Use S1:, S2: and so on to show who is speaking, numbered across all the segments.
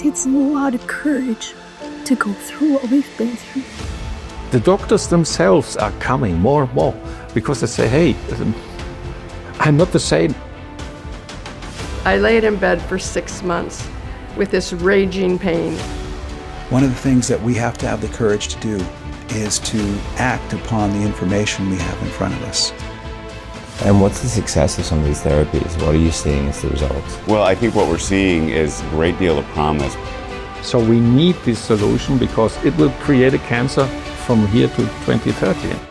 S1: takes a lot of courage to go through what we've been through.
S2: The doctors themselves are coming more and more because they say, hey, I'm not the same.
S3: I laid in bed for 6 months with this raging pain.
S4: One of the things that we have to have the courage to do is to act upon the information we have in front of us.
S5: And what's the success of some of these therapies? What are you seeing as the results?
S6: Well, I think what we're seeing is a great deal of promise.
S2: So we need this solution because it will create a cancer from here to 2030.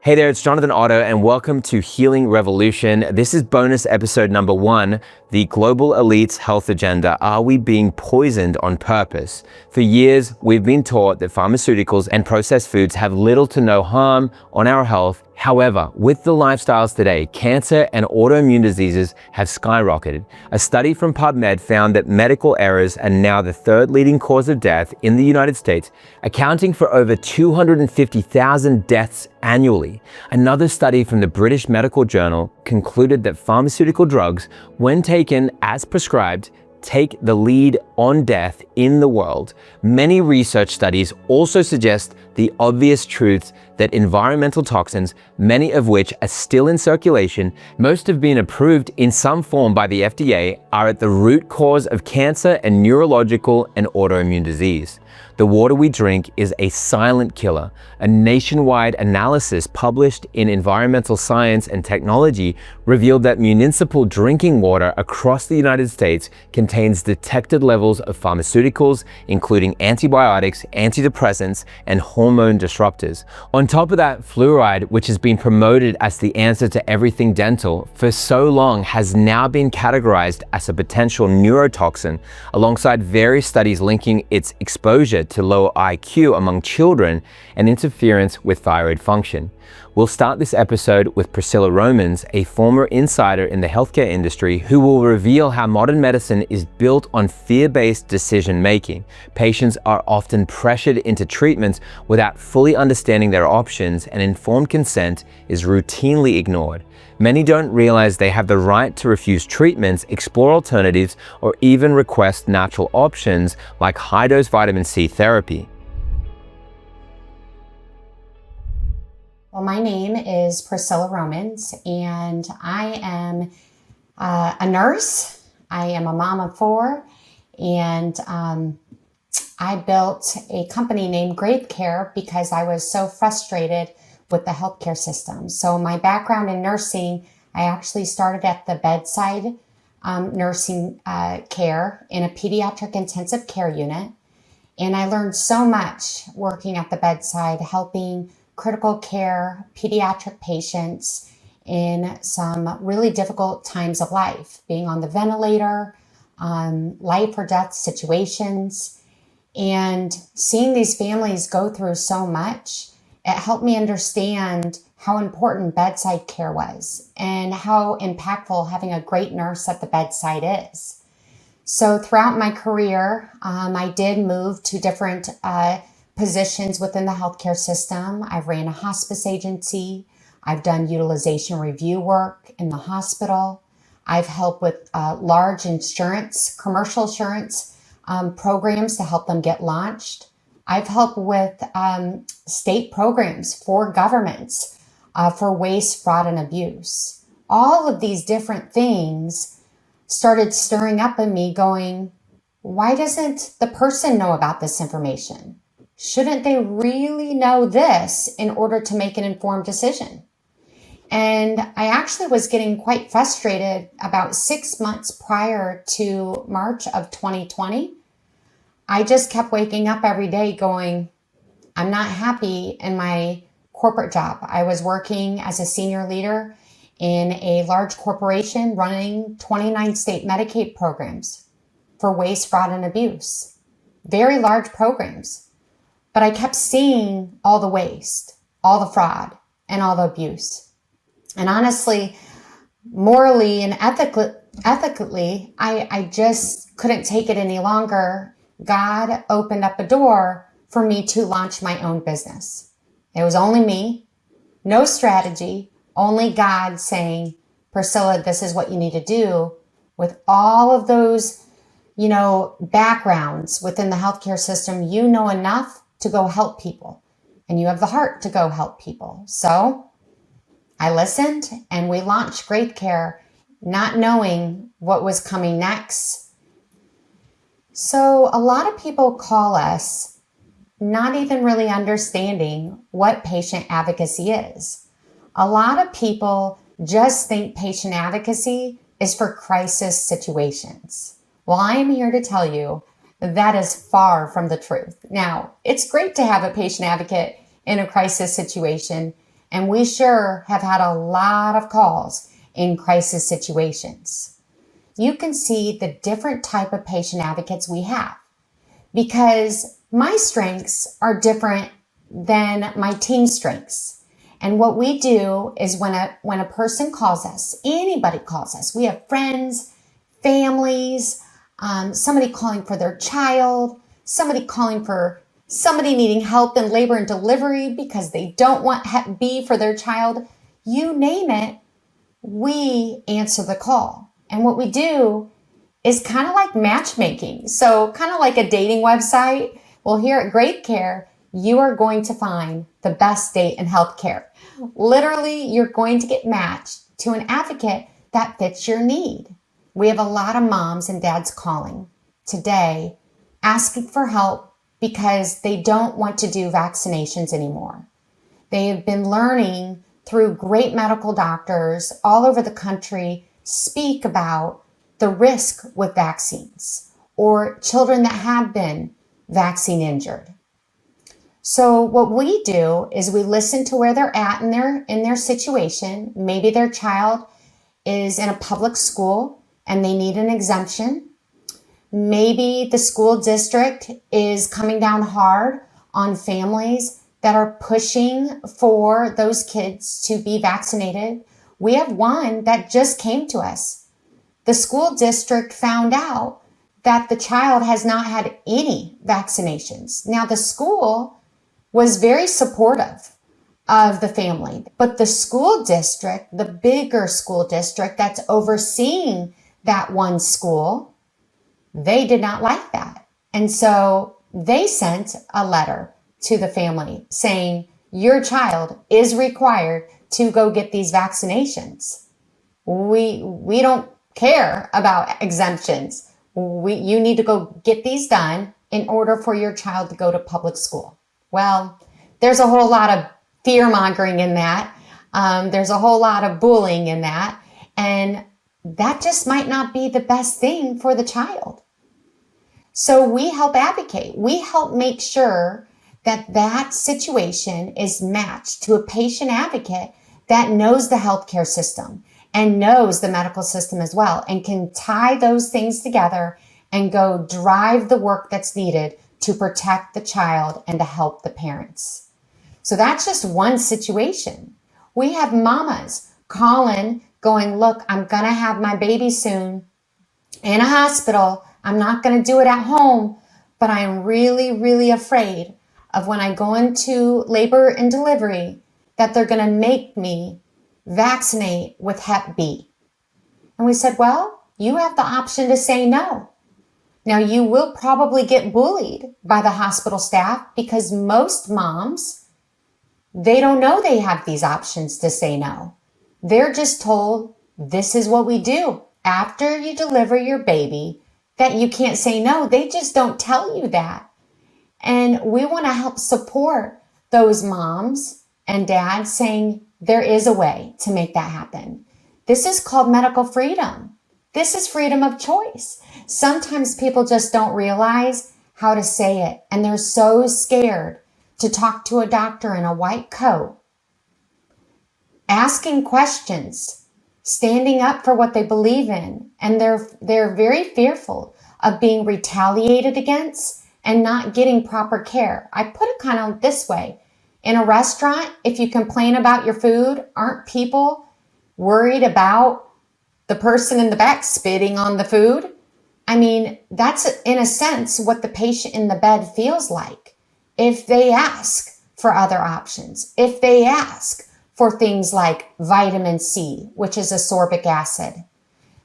S5: Hey there, it's Jonathan Otto, and welcome to Healing Revolution. This is bonus episode number 1, the Global Elite's Health Agenda. Are we being poisoned on purpose? For years, we've been taught that pharmaceuticals and processed foods have little to no harm on our health. However, with the lifestyles today, cancer and autoimmune diseases have skyrocketed. A study from PubMed found that medical errors are now the 3rd leading cause of death in the United States, accounting for over 250,000 deaths annually. Another study from the British Medical Journal concluded that pharmaceutical drugs, when taken as prescribed, take the lead on death in the world. Many research studies also suggest the obvious truths that environmental toxins, many of which are still in circulation, most have been approved in some form by the FDA, are at the root cause of cancer and neurological and autoimmune disease. The water we drink is a silent killer. A nationwide analysis published in Environmental Science and Technology revealed that municipal drinking water across the United States contains detected levels of pharmaceuticals, including antibiotics, antidepressants, and hormone disruptors. On top of that, fluoride, which has been promoted as the answer to everything dental for so long, has now been categorized as a potential neurotoxin, alongside various studies linking its exposure to lower IQ among children and interference with thyroid function. We'll start this episode with Priscilla Romans, a former insider in the healthcare industry, who will reveal how modern medicine is built on fear-based decision-making. Patients are often pressured into treatments without fully understanding their options, and informed consent is routinely ignored. Many don't realize they have the right to refuse treatments, explore alternatives, or even request natural options like high-dose vitamin C therapy.
S7: Well, my name is Priscilla Romans, and I am a nurse. I am a mom of 4, and I built a company named Grave Care because I was so frustrated with the healthcare system. So my background in nursing, I actually started at the bedside nursing care in a pediatric intensive care unit. And I learned so much working at the bedside, helping critical care pediatric patients in some really difficult times of life, being on the ventilator, life or death situations, and seeing these families go through so much. It helped me understand how important bedside care was and how impactful having a great nurse at the bedside is. So throughout my career, I did move to different positions within the healthcare system. I've ran a hospice agency. I've done utilization review work in the hospital. I've helped with large insurance, commercial insurance programs to help them get launched. I've helped with state programs for governments for waste, fraud, and abuse. All of these different things started stirring up in me going, why doesn't the person know about this information? Shouldn't they really know this in order to make an informed decision? And I actually was getting quite frustrated about 6 months prior to March of 2020. I just kept waking up every day going, I'm not happy in my corporate job. I was working as a senior leader in a large corporation running 29 state Medicaid programs for waste, fraud, and abuse. Very large programs. But I kept seeing all the waste, all the fraud, and all the abuse. And honestly, morally and ethically, I just couldn't take it any longer. God opened up a door for me to launch my own business. It was only me, no strategy, only God saying, Priscilla, this is what you need to do. With all of those, backgrounds within the healthcare system, you know enough to go help people, and you have the heart to go help people. So I listened, and we launched Great Care, not knowing what was coming next. So a lot of people call us not even really understanding what patient advocacy is. A lot of people just think patient advocacy is for crisis situations. Well, I am here to tell you that is far from the truth. Now, it's great to have a patient advocate in a crisis situation, and we sure have had a lot of calls in crisis situations. You can see the different type of patient advocates we have, because my strengths are different than my team's strengths. And what we do is when a person calls us, anybody calls us, we have friends, families, somebody calling for their child, somebody calling for somebody needing help in labor and delivery because they don't want Hep B for their child, you name it, we answer the call. And what we do is kind of like matchmaking. So kind of like a dating website. Well, here at Great Care, you are going to find the best date in healthcare. Literally, you're going to get matched to an advocate that fits your need. We have a lot of moms and dads calling today asking for help because they don't want to do vaccinations anymore. They have been learning through great medical doctors all over the country speak about the risk with vaccines or children that have been vaccine injured. So what we do is we listen to where they're at in their situation. Maybe their child is in a public school and they need an exemption. Maybe the school district is coming down hard on families that are pushing for those kids to be vaccinated. We have one that just came to us. The school district found out that the child has not had any vaccinations. Now, the school was very supportive of the family, but the school district, the bigger school district that's overseeing that one school, they did not like that. And so they sent a letter to the family saying, your child is required to go get these vaccinations. We don't care about exemptions. You need to go get these done in order for your child to go to public school. Well, there's a whole lot of fear mongering in that. There's a whole lot of bullying in that. And that just might not be the best thing for the child. So we help advocate. We help make sure that that situation is matched to a patient advocate that knows the healthcare system and knows the medical system as well and can tie those things together and go drive the work that's needed to protect the child and to help the parents. So that's just one situation. We have mamas calling, going, look, I'm going to have my baby soon in a hospital. I'm not going to do it at home, but I'm really, really afraid of when I go into labor and delivery that they're going to make me vaccinate with Hep B. And we said, well, you have the option to say no. Now, you will probably get bullied by the hospital staff because most moms, they don't know they have these options to say no. They're just told, this is what we do. After you deliver your baby, that you can't say no. They just don't tell you that. And we want to help support those moms and dads saying there is a way to make that happen. This is called medical freedom. This is freedom of choice. Sometimes people just don't realize how to say it, and they're so scared to talk to a doctor in a white coat, asking questions, standing up for what they believe in, and they're very fearful of being retaliated against and not getting proper care. I put it kind of this way. In a restaurant, if you complain about your food, aren't people worried about the the person in the back spitting on the food. I mean, that's in a sense what the patient in the bed feels like if they ask for other options, if they ask for things like vitamin C, which is ascorbic acid.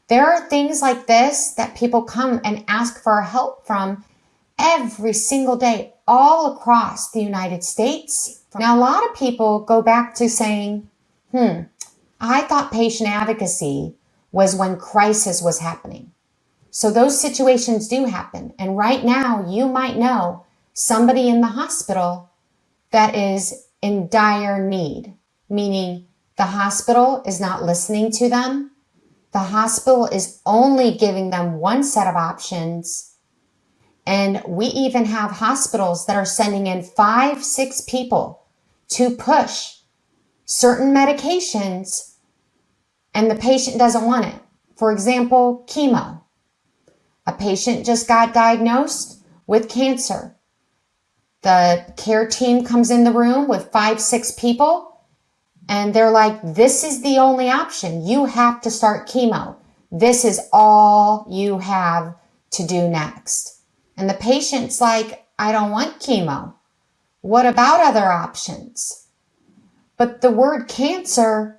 S7: There are things like this that people come and ask for help from every single day all across the United States. Now, a lot of people go back to saying, I thought patient advocacy was when crisis was happening. So those situations do happen. And right now, you might know somebody in the hospital that is in dire need, meaning the hospital is not listening to them. The hospital is only giving them one set of options. And we even have hospitals that are sending in 5, 6 people to push certain medications, and the patient doesn't want it. For example, chemo. A patient just got diagnosed with cancer. The care team comes in the room with 5, 6 people, and they're like, this is the only option. You have to start chemo. This is all you have to do next. And the patient's like, I don't want chemo. What about other options? But the word cancer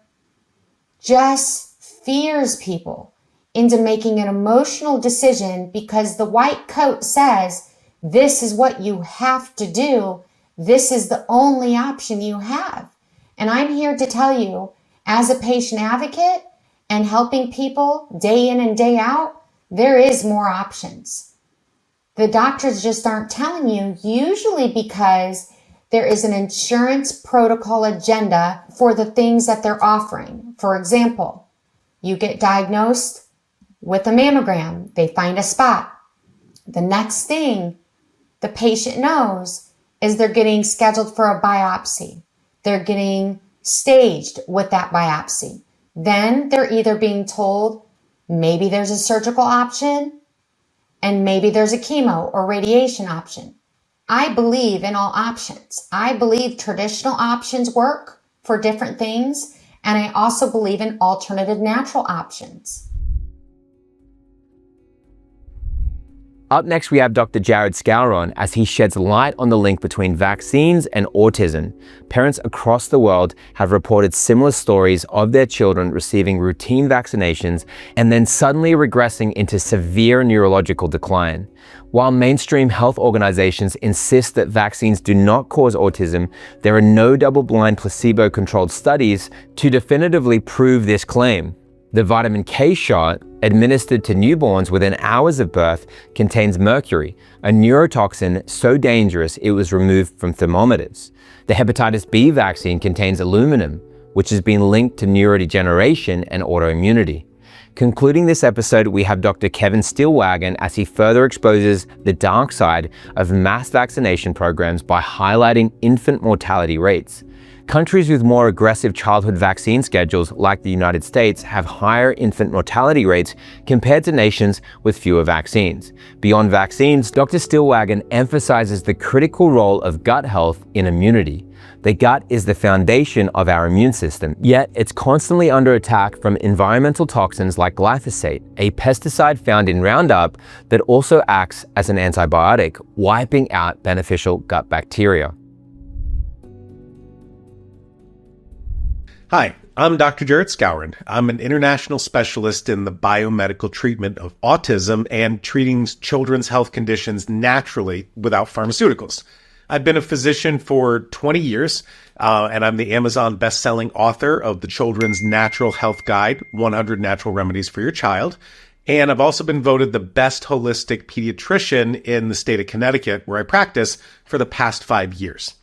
S7: just fears people into making an emotional decision because the white coat says, this is what you have to do. This is the only option you have. And I'm here to tell you, as a patient advocate and helping people day in and day out, there is more options. The doctors just aren't telling you, usually because there is an insurance protocol agenda for the things that they're offering. For example, you get diagnosed with a mammogram. They find a spot. The next thing the patient knows is they're getting scheduled for a biopsy. They're getting staged with that biopsy. Then they're either being told maybe there's a surgical option and maybe there's a chemo or radiation option. I believe in all options. I believe traditional options work for different things, and I also believe in alternative natural options.
S5: Up next, we have Dr. Jared Skowron as he sheds light on the link between vaccines and autism. Parents across the world have reported similar stories of their children receiving routine vaccinations and then suddenly regressing into severe neurological decline. While mainstream health organizations insist that vaccines do not cause autism, there are no double-blind placebo-controlled studies to definitively prove this claim. The vitamin K shot, administered to newborns within hours of birth, contains mercury, a neurotoxin so dangerous it was removed from thermometers. The hepatitis B vaccine contains aluminum, which has been linked to neurodegeneration and autoimmunity. Concluding this episode, we have Dr. Kevin Stillwagon as he further exposes the dark side of mass vaccination programs by highlighting infant mortality rates. Countries with more aggressive childhood vaccine schedules, like the United States, have higher infant mortality rates compared to nations with fewer vaccines. Beyond vaccines, Dr. Stillwagon emphasizes the critical role of gut health in immunity. The gut is the foundation of our immune system, yet it's constantly under attack from environmental toxins like glyphosate, a pesticide found in Roundup that also acts as an antibiotic, wiping out beneficial gut bacteria.
S8: Hi, I'm Dr. Jared Skowron. I'm an international specialist in the biomedical treatment of autism and treating children's health conditions naturally without pharmaceuticals. I've been a physician for 20 years, and I'm the Amazon best-selling author of the Children's Natural Health Guide, 100 Natural Remedies for Your Child. And I've also been voted the best holistic pediatrician in the state of Connecticut, where I practice, for the past 5 years.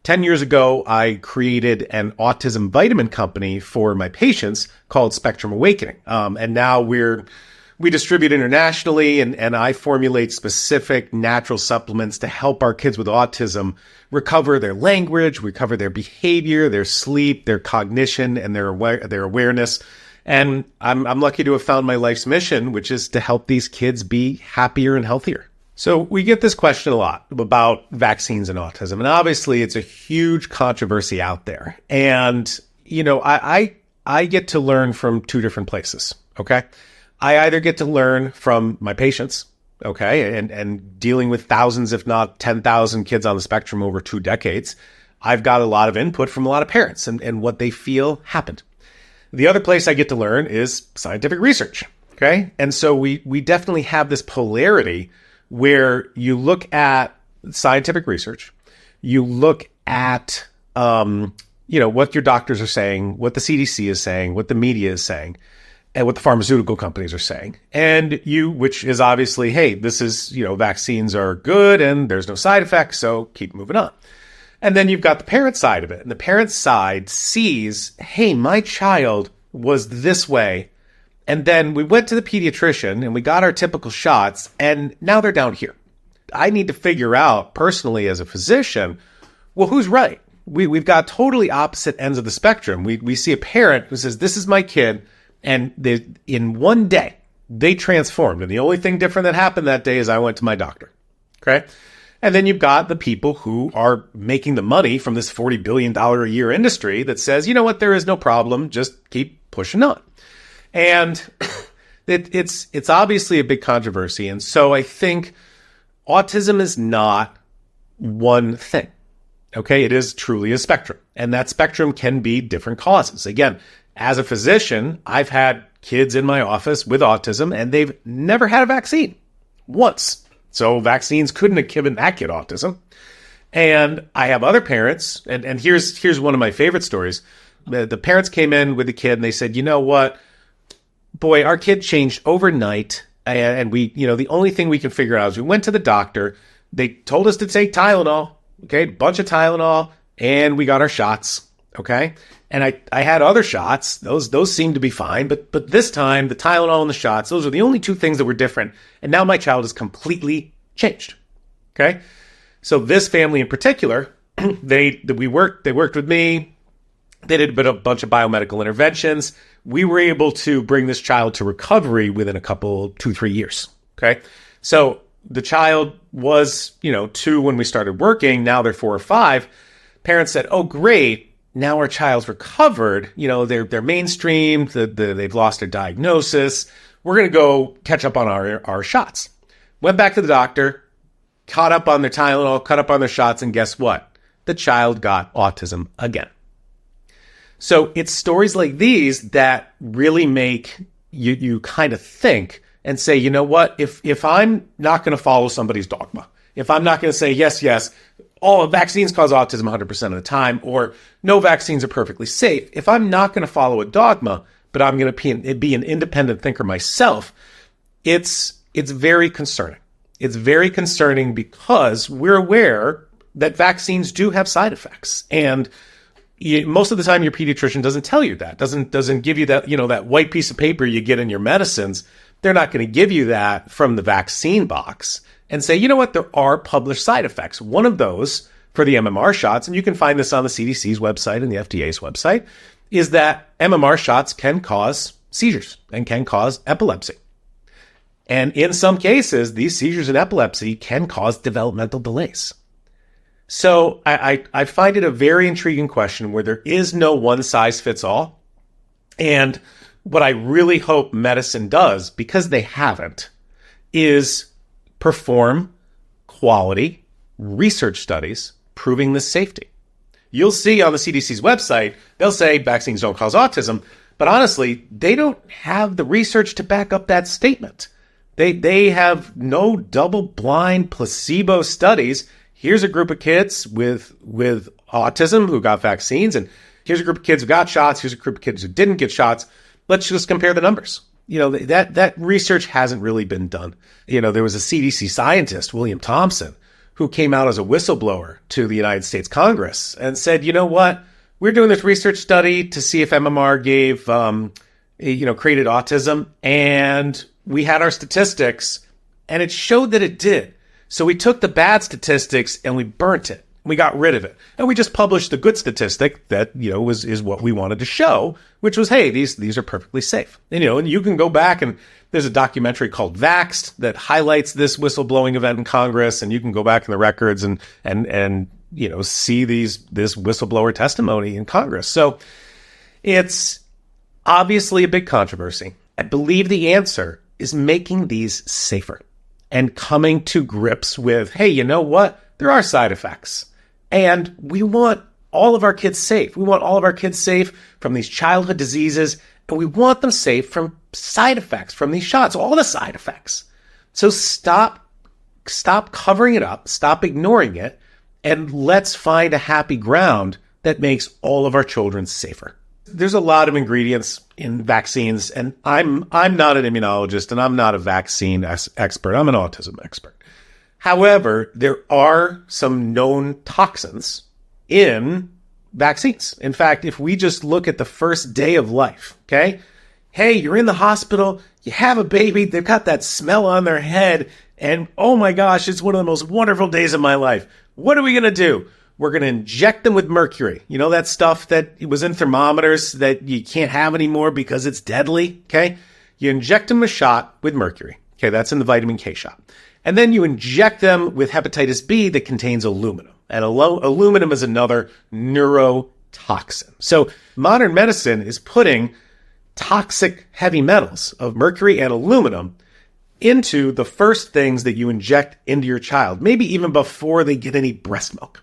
S8: 10 years ago, I created an autism vitamin company for my patients called Spectrum Awakening. And now we distribute internationally, and I formulate specific natural supplements to help our kids with autism recover their language, recover their behavior, their sleep, their cognition, and their awareness. And I'm lucky to have found my life's mission, which is to help these kids be happier and healthier. So we get this question a lot about vaccines and autism, and obviously it's a huge controversy out there. And, you know, I get to learn from two different places. Okay. I either get to learn from my patients, okay, and dealing with thousands, if not 10,000 kids on the spectrum over 2 decades. I've got a lot of input from a lot of parents and what they feel happened. The other place I get to learn is scientific research. Okay. And so we definitely have this polarity where you look at scientific research, you look at, what your doctors are saying, what the CDC is saying, what the media is saying, and what the pharmaceutical companies are saying. And which is obviously, hey, this is, vaccines are good and there's no side effects, so keep moving on. And then you've got the parent side of it. And the parent side sees, hey, my child was this way. And then we went to the pediatrician and we got our typical shots, and now they're down here. I need to figure out personally as a physician, well, who's right? We've got totally opposite ends of the spectrum. We see a parent who says, this is my kid, and in one day, they transformed. And the only thing different that happened that day is I went to my doctor. Okay? And then you've got the people who are making the money from this $40 billion a year industry that says, you know what, there is no problem, just keep pushing on. And it's obviously a big controversy. And so I think autism is not one thing. Okay, it is truly a spectrum. And that spectrum can be different causes. Again, as a physician, I've had kids in my office with autism, and they've never had a vaccine once. So vaccines couldn't have given that kid autism. And I have other parents, and here's one of my favorite stories. The parents came in with the kid and they said, you know what, boy, our kid changed overnight. And we, the only thing we can figure out is we went to the doctor. They told us to take Tylenol, okay, bunch of Tylenol, and we got our shots, okay? And I had other shots. Those seemed to be fine. But this time, the Tylenol and the shots, those are the only two things that were different. And now my child is completely changed. Okay? So this family in particular, they worked with me. They did a bunch of biomedical interventions. We were able to bring this child to recovery within a couple, 2-3 years. Okay? So the child was, 2 when we started working. Now they're 4 or 5. Parents said, oh, great. Now our child's recovered, they're mainstreamed, they've lost their diagnosis. We're going to go catch up on our shots. Went back to the doctor, caught up on their Tylenol, caught up on their shots, and guess what? The child got autism again. So it's stories like these that really make you kind of think and say, you know what? If I'm not going to follow somebody's dogma, if I'm not going to say, yes, all vaccines cause autism 100% of the time, or no vaccines are perfectly safe. If I'm not going to follow a dogma, but I'm going to be an independent thinker myself, it's very concerning. It's very concerning because we're aware that vaccines do have side effects. And most of the time your pediatrician doesn't tell you that, doesn't give you that, that white piece of paper you get in your medicines. They're not going to give you that from the vaccine box and say, you know what, there are published side effects. One of those for the MMR shots, and you can find this on the CDC's website and the FDA's website, is that MMR shots can cause seizures and can cause epilepsy. And in some cases, these seizures and epilepsy can cause developmental delays. So I find it a very intriguing question where there is no one size fits all. And what I really hope medicine does, because they haven't, is perform quality research studies proving this safety. You'll see on the CDC's website, they'll say vaccines don't cause autism, but honestly, they don't have the research to back up that statement. They have no double-blind placebo studies. Here's a group of kids with autism who got vaccines, and here's a group of kids who got shots, here's a group of kids who didn't get shots. Let's just compare the numbers. That research hasn't really been done. There was a CDC scientist, William Thompson, who came out as a whistleblower to the United States Congress and said, you know what? We're doing this research study to see if MMR created autism, and we had our statistics, and it showed that it did. So we took the bad statistics and we burnt it. We got rid of it. And we just published the good statistic that, is what we wanted to show, which was, hey, these are perfectly safe. And, and you can go back and there's a documentary called Vaxxed that highlights this whistleblowing event in Congress. And you can go back in the records and see this whistleblower testimony in Congress. So it's obviously a big controversy. I believe the answer is making these safer and coming to grips with, hey, you know what? There are side effects. And we want all of our kids safe. We want all of our kids safe from these childhood diseases, and we want them safe from side effects from these shots, all the side effects. So stop covering it up, stop ignoring it, and let's find a happy ground that makes all of our children safer. There's a lot of ingredients in vaccines, and I'm not an immunologist and I'm not a vaccine expert. I'm an autism expert. However, there are some known toxins in vaccines. In fact, if we just look at the first day of life, okay? Hey, you're in the hospital, you have a baby, they've got that smell on their head, and oh my gosh, it's one of the most wonderful days of my life. What are we going to do? We're going to inject them with mercury. You know that stuff that was in thermometers that you can't have anymore because it's deadly, okay? You inject them a shot with mercury. Okay, that's in the vitamin K shot. And then you inject them with hepatitis B that contains aluminum. And aluminum is another neurotoxin. So modern medicine is putting toxic heavy metals of mercury and aluminum into the first things that you inject into your child, maybe even before they get any breast milk.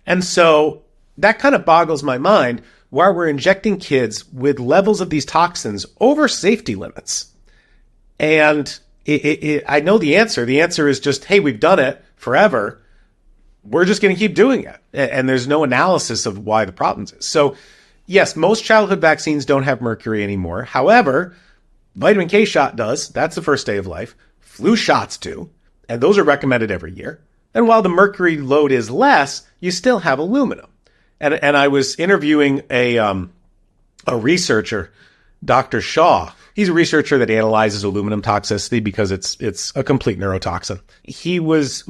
S8: And so that kind of boggles my mind why we're injecting kids with levels of these toxins over safety limits. And I know the answer. The answer is just, hey, we've done it forever. We're just going to keep doing it. And there's no analysis of why the problem is. So yes, most childhood vaccines don't have mercury anymore. However, vitamin K shot does. That's the first day of life. Flu shots do. And those are recommended every year. And while the mercury load is less, you still have aluminum. And I was interviewing a researcher, Dr. Shaw. He's a researcher that analyzes aluminum toxicity because it's a complete neurotoxin. He was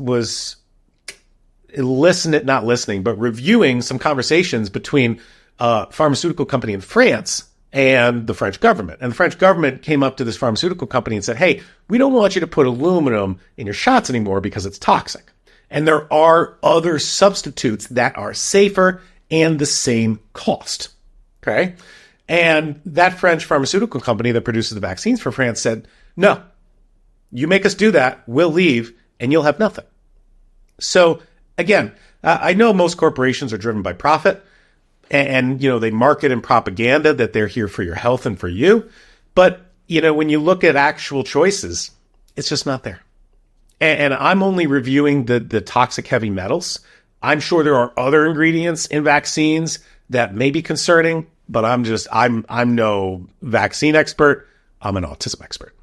S8: reviewing some conversations between a pharmaceutical company in France and the French government. And the French government came up to this pharmaceutical company and said, hey, we don't want you to put aluminum in your shots anymore because it's toxic. And there are other substitutes that are safer and the same cost. Okay? And that French pharmaceutical company that produces the vaccines for France said, no, you make us do that, we'll leave, and you'll have nothing. So again, I know most corporations are driven by profit, and they market in propaganda that they're here for your health and for you. But, when you look at actual choices, it's just not there. And I'm only reviewing the toxic heavy metals. I'm sure there are other ingredients in vaccines that may be concerning, but I'm no vaccine expert. I'm an autism expert.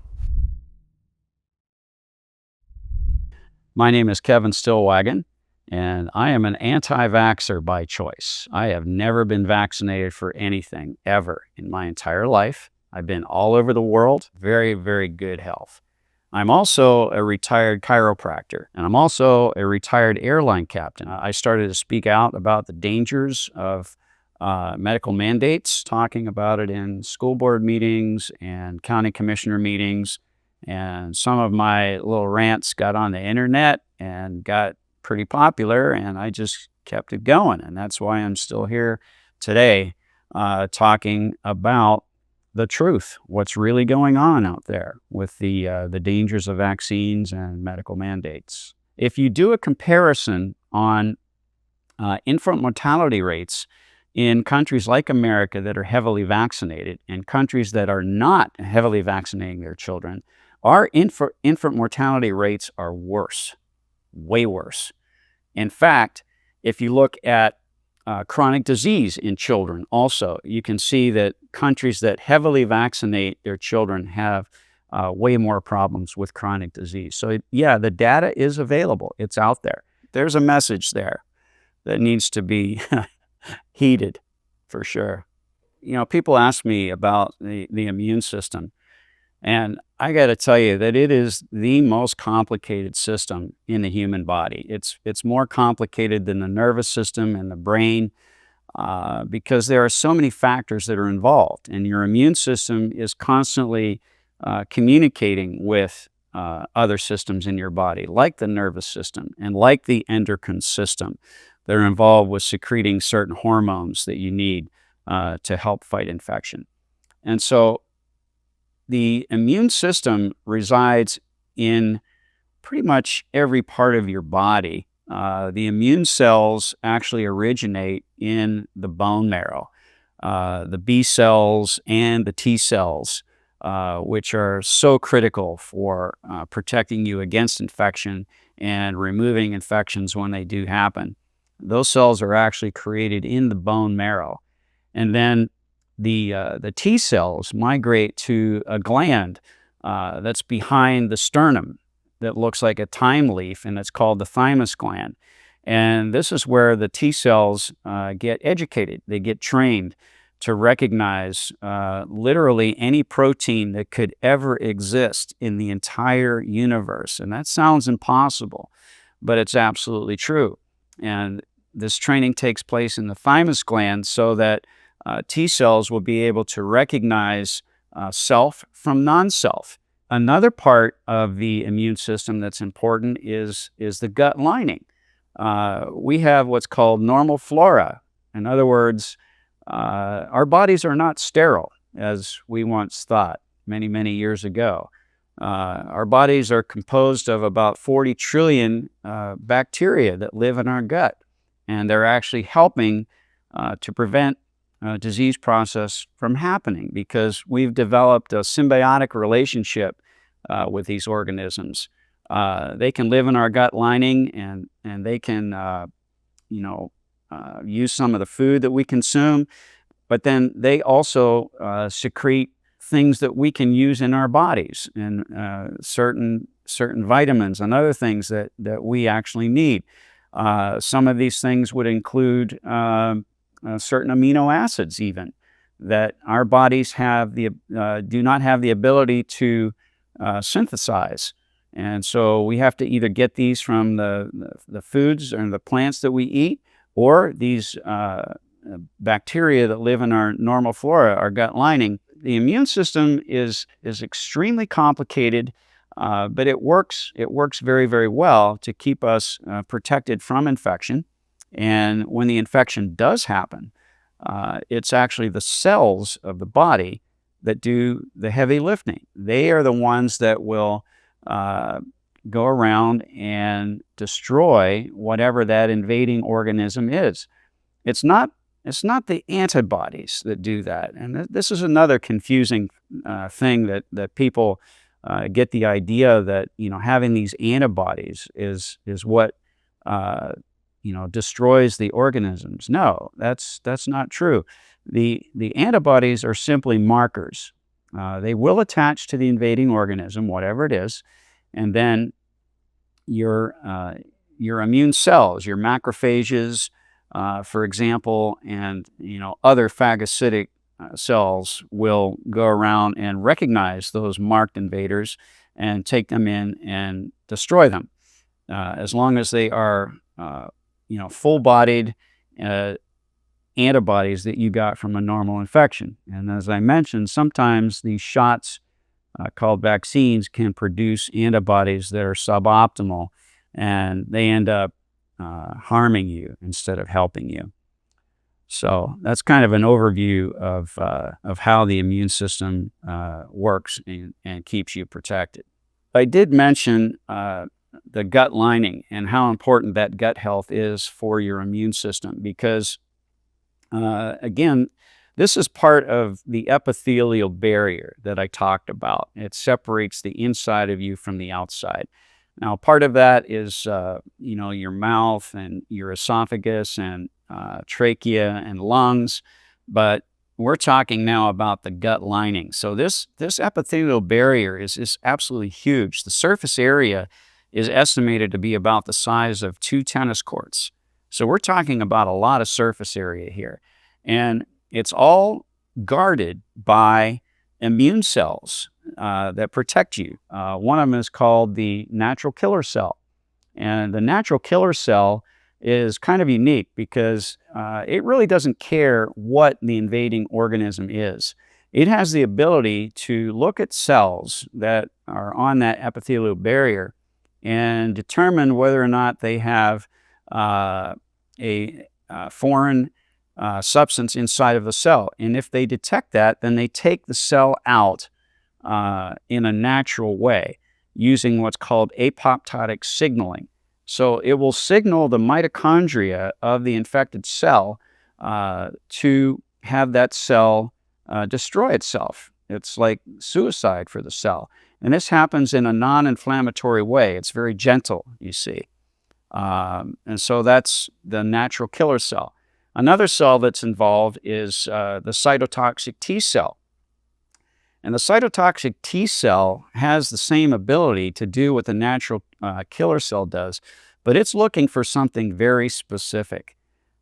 S9: My name is Kevin Stillwagon, and I am an anti-vaxxer by choice. I have never been vaccinated for anything ever in my entire life. I've been all over the world, very, very good health. I'm also a retired chiropractor, and I'm also a retired airline captain. I started to speak out about the dangers of medical mandates, talking about it in school board meetings and county commissioner meetings. And some of my little rants got on the internet and got pretty popular, and I just kept it going. And that's why I'm still here today talking about the truth, what's really going on out there with the dangers of vaccines and medical mandates. If you do a comparison on infant mortality rates in countries like America that are heavily vaccinated and countries that are not heavily vaccinating their children, our infant mortality rates are worse, way worse. In fact, if you look at chronic disease in children also, you can see that countries that heavily vaccinate their children have way more problems with chronic disease. So yeah, the data is available. It's out there. There's a message there that needs to be heeded for sure. People ask me about the immune system, and I got to tell you that it is the most complicated system in the human body. It's more complicated than the nervous system and the brain because there are so many factors that are involved, and your immune system is constantly communicating with other systems in your body, like the nervous system and like the endocrine system. They're involved with secreting certain hormones that you need to help fight infection. And so the immune system resides in pretty much every part of your body. The immune cells actually originate in the bone marrow. The B cells and the T cells, which are so critical for protecting you against infection and removing infections when they do happen. Those cells are actually created in the bone marrow. And then the T cells migrate to a gland that's behind the sternum that looks like a thyme leaf, and it's called the thymus gland. And this is where the T cells get educated. They get trained to recognize literally any protein that could ever exist in the entire universe. And that sounds impossible, but it's absolutely true. And this training takes place in the thymus gland so that T cells will be able to recognize self from non-self. Another part of the immune system that's important is the gut lining. We have what's called normal flora. In other words, our bodies are not sterile, as we once thought many, many years ago. Our bodies are composed of about 40 trillion bacteria that live in our gut, and they're actually helping to prevent disease process from happening because we've developed a symbiotic relationship with these organisms. They can live in our gut lining, and they can, use some of the food that we consume, but then they also secrete things that we can use in our bodies, and certain vitamins and other things that we actually need. Some of these things would include certain amino acids, even that our bodies do not have the ability to synthesize, and so we have to either get these from the foods and the plants that we eat, or these bacteria that live in our normal flora, our gut lining. The immune system is extremely complicated, but it works very, very well to keep us protected from infection. And when the infection does happen, it's actually the cells of the body that do the heavy lifting. They are the ones that will go around and destroy whatever that invading organism is. It's not the antibodies that do that. And this is another confusing thing that people get the idea that, having these antibodies is what destroys the organisms. No, that's not true. The antibodies are simply markers. They will attach to the invading organism, whatever it is, and then your immune cells, your macrophages, for example, and other phagocytic cells will go around and recognize those marked invaders and take them in and destroy them. As long as they are, full-bodied antibodies that you got from a normal infection. And as I mentioned, sometimes these shots called vaccines can produce antibodies that are suboptimal, and they end up harming you instead of helping you. So that's kind of an overview of how the immune system works and keeps you protected. I did mention the gut lining and how important that gut health is for your immune system because, again, this is part of the epithelial barrier that I talked about. It separates the inside of you from the outside. Now, part of that is, your mouth and your esophagus and trachea and lungs, but we're talking now about the gut lining. So this epithelial barrier is absolutely huge. The surface area is estimated to be about the size of 2 tennis courts. So we're talking about a lot of surface area here. And it's all guarded by immune cells that protect you. One of them is called the natural killer cell. And the natural killer cell is kind of unique because it really doesn't care what the invading organism is. It has the ability to look at cells that are on that epithelial barrier and determine whether or not they have a foreign substance inside of the cell. And if they detect that, then they take the cell out in a natural way using what's called apoptotic signaling. So it will signal the mitochondria of the infected cell to have that cell destroy itself. It's like suicide for the cell. And this happens in a non-inflammatory way. It's very gentle, you see. And so that's the natural killer cell. Another cell that's involved is the cytotoxic T cell. And the cytotoxic T cell has the same ability to do what the natural killer cell does, but it's looking for something very specific.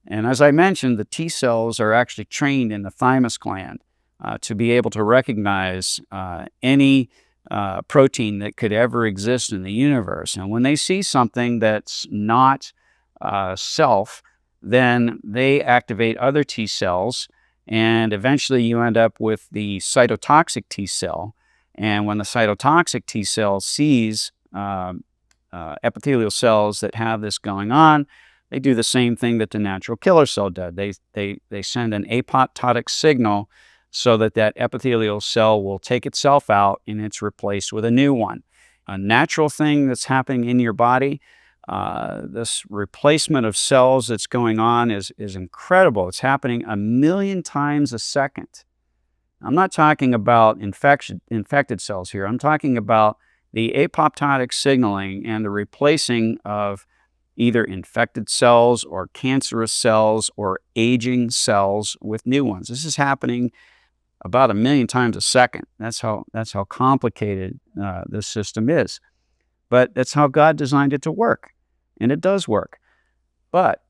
S9: And as I mentioned, the T cells are actually trained in the thymus gland to be able to recognize any protein that could ever exist in the universe. And when they see something that's not self, then they activate other T cells, and eventually you end up with the cytotoxic T cell. And when the cytotoxic T cell sees epithelial cells that have this going on, they do the same thing that the natural killer cell does. They send an apoptotic signal so that that epithelial cell will take itself out and it's replaced with a new one. A natural thing that's happening in your body, this replacement of cells that's going on is incredible. It's happening 1 million times a second. I'm not talking about infected cells here. I'm talking about the apoptotic signaling and the replacing of either infected cells or cancerous cells or aging cells with new ones. This is happening about 1 million times a second. That's how complicated this system is. But that's how God designed it to work, and it does work. But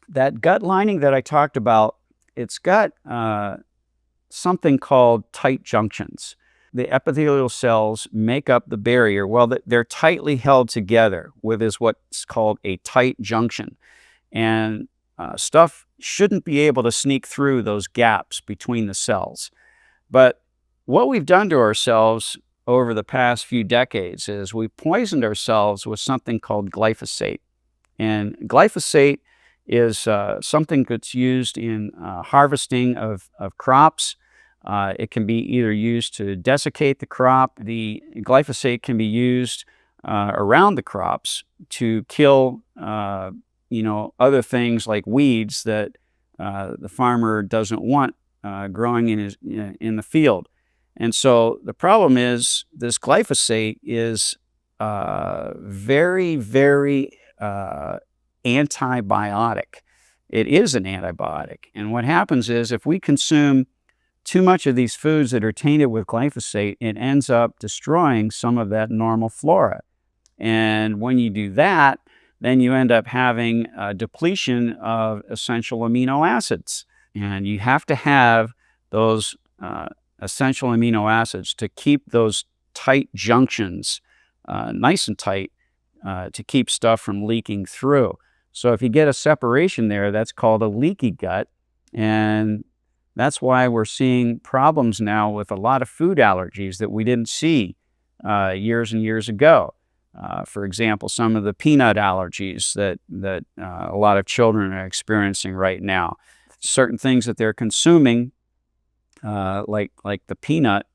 S9: that gut lining that I talked about, it's got something called tight junctions. The epithelial cells make up the barrier. Well, they're tightly held together with what's called a tight junction. And stuff shouldn't be able to sneak through those gaps between the cells. But what we've done to ourselves over the past few decades is we poisoned ourselves with something called glyphosate. And glyphosate is something that's used in harvesting of crops. It can be either used to desiccate the crop. The glyphosate can be used around the crops to kill other things like weeds that the farmer doesn't want growing in the field. And so the problem is this glyphosate is very, very antibiotic. It is an antibiotic. And what happens is if we consume too much of these foods that are tainted with glyphosate, it ends up destroying some of that normal flora. And when you do that, then you end up having a depletion of essential amino acids. And you have to have those essential amino acids to keep those tight junctions nice and tight to keep stuff from leaking through. So if you get a separation there, that's called a leaky gut. And that's why we're seeing problems now with a lot of food allergies that we didn't see years and years ago. For example, some of the peanut allergies that a lot of children are experiencing right now. Certain things that they're consuming, like the peanut,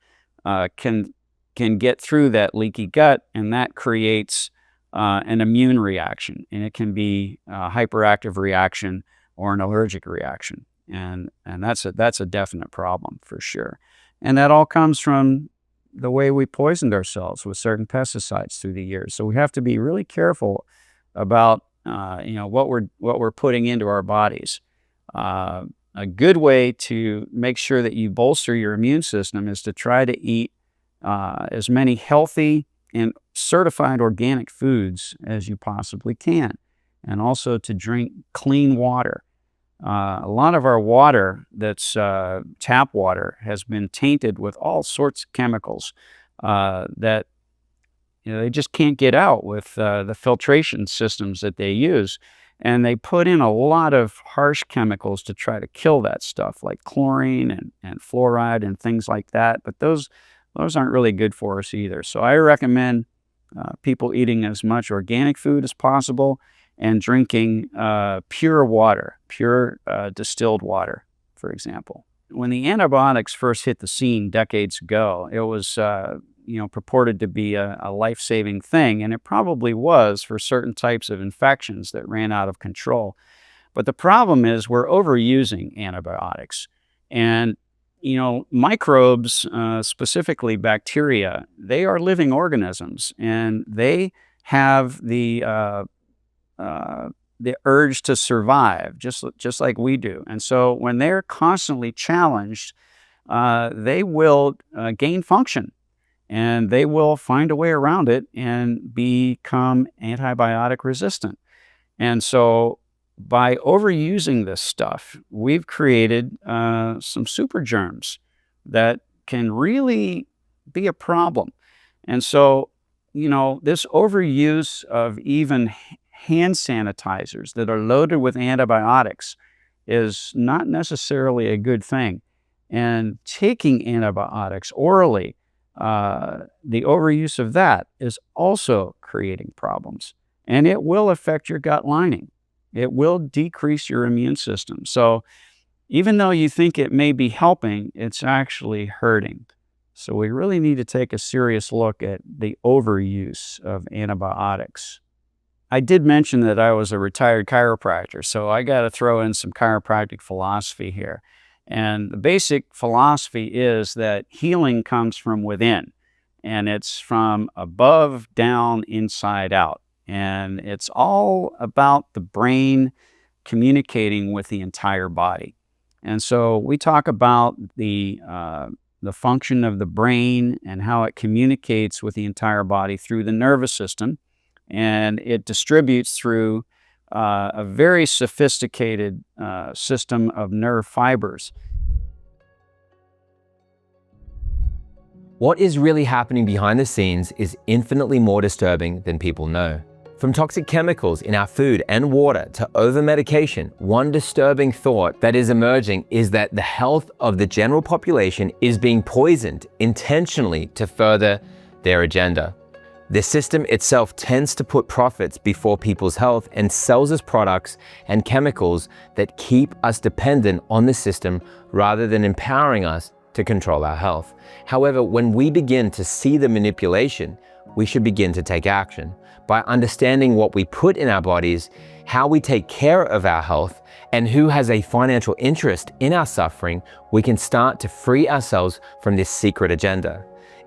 S9: can get through that leaky gut, and that creates an immune reaction, and it can be a hyperactive reaction or an allergic reaction, and that's a definite problem for sure. And that all comes from the way we poisoned ourselves with certain pesticides through the years. So we have to be really careful about what we're putting into our bodies. A good way to make sure that you bolster your immune system is to try to eat as many healthy and certified organic foods as you possibly can, and also to drink clean water. A lot of our water that's tap water has been tainted with all sorts of chemicals that they just can't get out with the filtration systems that they use. And they put in a lot of harsh chemicals to try to kill that stuff, like chlorine and fluoride and things like that. But those aren't really good for us either. So I recommend people eating as much organic food as possible and drinking pure water, pure distilled water, for example. when the antibiotics first hit the scene decades ago, it was purported to be a life-saving thing, and it probably was for certain types of infections that ran out of control. But the problem is we're overusing antibiotics, and microbes, specifically bacteria, they are living organisms, and they have the urge to survive, just like we do. And so when they're constantly challenged, they will gain function, and they will find a way around it and become antibiotic resistant. And so by overusing this stuff, we've created some super germs that can really be a problem. And so, this overuse of even hand sanitizers that are loaded with antibiotics is not necessarily a good thing. And taking antibiotics orally, the overuse of that is also creating problems. And it will affect your gut lining. It will decrease your immune system. So even though you think it may be helping, it's actually hurting. So we really need to take a serious look at the overuse of antibiotics. I did mention that I was a retired chiropractor, so I got to throw in some chiropractic philosophy here. And the basic philosophy is that healing comes from within, and it's from above, down, inside out. And it's all about the brain communicating with the entire body. And so we talk about the function of the brain and how it communicates with the entire body through the nervous system. And it distributes through a very sophisticated system of nerve fibers.
S5: What is really happening behind the scenes is infinitely more disturbing than people know. From toxic chemicals in our food and water to over-medication, one disturbing thought that is emerging is that the health of the general population is being poisoned intentionally to further their agenda. The system itself tends to put profits before people's health and sells us products and chemicals that keep us dependent on the system rather than empowering us to control our health. However, when we begin to see the manipulation, we should begin to take action. By understanding what we put in our bodies, how we take care of our health, and who has a financial interest in our suffering, we can start to free ourselves from this secret agenda.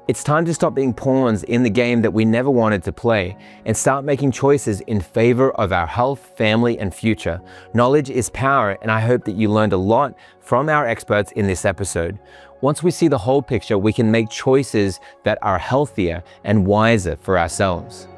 S5: It's time to stop being pawns in the game that we never wanted to play and start making choices in favor of our health, family, and future. Knowledge is power, and I hope that you learned a lot from our experts in this episode. Once we see the whole picture, we can make choices that are healthier and wiser for ourselves.